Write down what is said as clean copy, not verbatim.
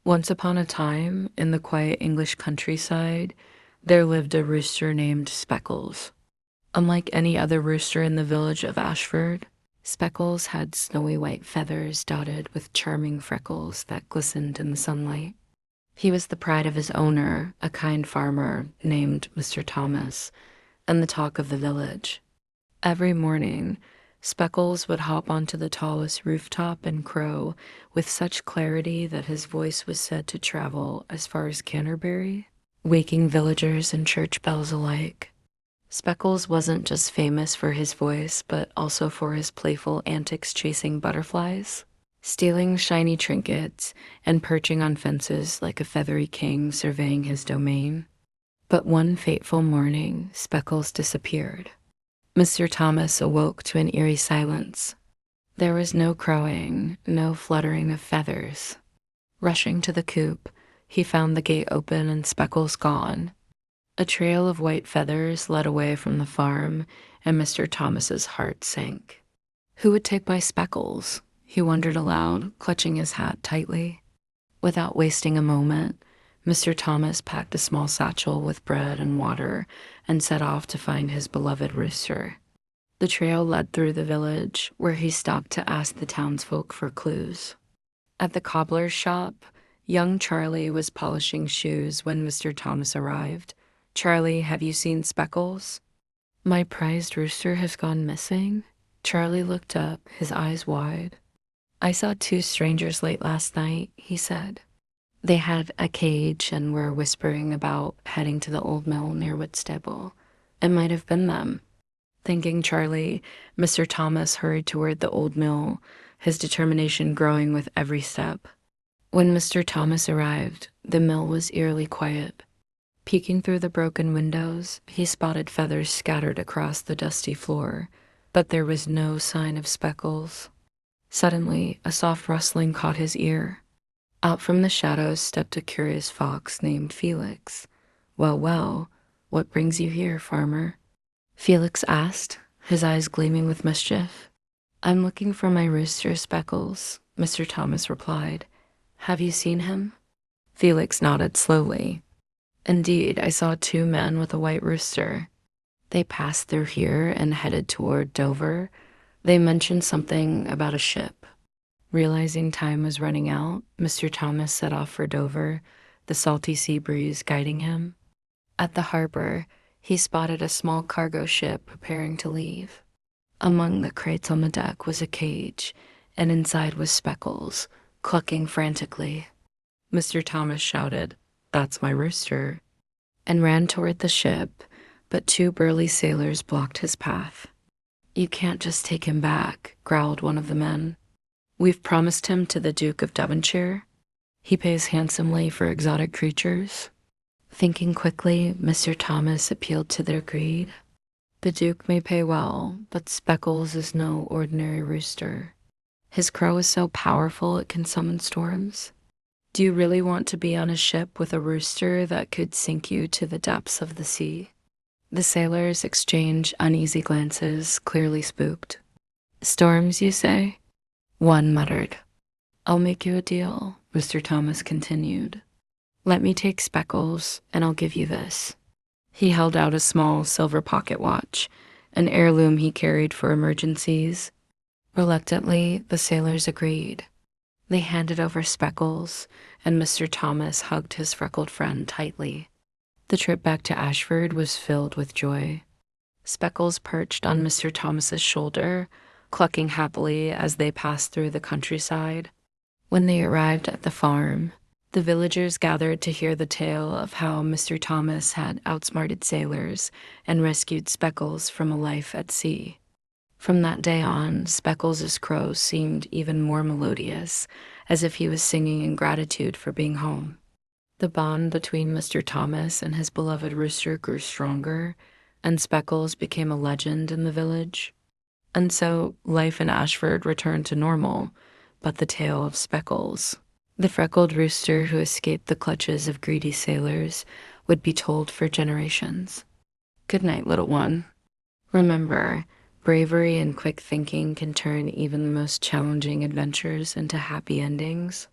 Once upon a time, in the quiet English countryside, there lived a rooster named Speckles. Unlike any other rooster in the village of Ashford, Speckles had snowy white feathers dotted with charming freckles that glistened in the sunlight. He was the pride of his owner, a kind farmer named Mr. Thomas, and the talk of the village. Every morning, Speckles would hop onto the tallest rooftop and crow with such clarity that his voice was said to travel as far as Canterbury, waking villagers and church bells alike. Speckles wasn't just famous for his voice, but also for his playful antics chasing butterflies, stealing shiny trinkets, and perching on fences like a feathery king surveying his domain. But one fateful morning, Speckles disappeared. Mr. Thomas awoke to an eerie silence. There was no crowing, no fluttering of feathers. Rushing to the coop, he found the gate open and Speckles gone. A trail of white feathers led away from the farm, and Mr. Thomas's heart sank. Who would take my Speckles? He wondered aloud, clutching his hat tightly. Without wasting a moment, Mr. Thomas packed a small satchel with bread and water and set off to find his beloved rooster. The trail led through the village, where he stopped to ask the townsfolk for clues. At the cobbler's shop, young Charlie was polishing shoes when Mr. Thomas arrived. "Charlie, have you seen Speckles?" "My prized rooster has gone missing?" Charlie looked up, his eyes wide. "I saw two strangers late last night," he said. "They had a cage and were whispering about heading to the old mill near Whitstable. It might have been them." Thanking Charlie, Mr. Thomas hurried toward the old mill, his determination growing with every step. When Mr. Thomas arrived, the mill was eerily quiet. Peeking through the broken windows, he spotted feathers scattered across the dusty floor, but there was no sign of Speckles. Suddenly, a soft rustling caught his ear. Out from the shadows stepped a curious fox named Felix. "Well, well, what brings you here, farmer?" Felix asked, his eyes gleaming with mischief. "I'm looking for my rooster, Speckles," Mr. Thomas replied. "Have you seen him?" Felix nodded slowly. "Indeed, I saw two men with a white rooster. They passed through here and headed toward Dover. They mentioned something about a ship." Realizing time was running out, Mr. Thomas set off for Dover, the salty sea breeze guiding him. At the harbor, he spotted a small cargo ship preparing to leave. Among the crates on the deck was a cage, and inside was Speckles, clucking frantically. Mr. Thomas shouted, "That's my rooster," and ran toward the ship, but two burly sailors blocked his path. "You can't just take him back," growled one of the men. "We've promised him to the Duke of Devonshire. He pays handsomely for exotic creatures." Thinking quickly, Mr. Thomas appealed to their greed. "The Duke may pay well, but Speckles is no ordinary rooster. His crow is so powerful it can summon storms. Do you really want to be on a ship with a rooster that could sink you to the depths of the sea?" The sailors exchanged uneasy glances, clearly spooked. "Storms, you say?" One muttered. "I'll make you a deal," Mr. Thomas continued. "Let me take Speckles, and I'll give you this." He held out a small silver pocket watch, an heirloom he carried for emergencies. Reluctantly, the sailors agreed. They handed over Speckles, and Mr. Thomas hugged his freckled friend tightly. The trip back to Ashford was filled with joy. Speckles perched on Mr. Thomas's shoulder, clucking happily as they passed through the countryside. When they arrived at the farm, the villagers gathered to hear the tale of how Mr. Thomas had outsmarted sailors and rescued Speckles from a life at sea. From that day on, Speckles' crow seemed even more melodious, as if he was singing in gratitude for being home. The bond between Mr. Thomas and his beloved rooster grew stronger, and Speckles became a legend in the village. And so life in Ashford returned to normal, but the tale of Speckles, the freckled rooster who escaped the clutches of greedy sailors, would be told for generations. Good night, little one. Remember, bravery and quick thinking can turn even the most challenging adventures into happy endings.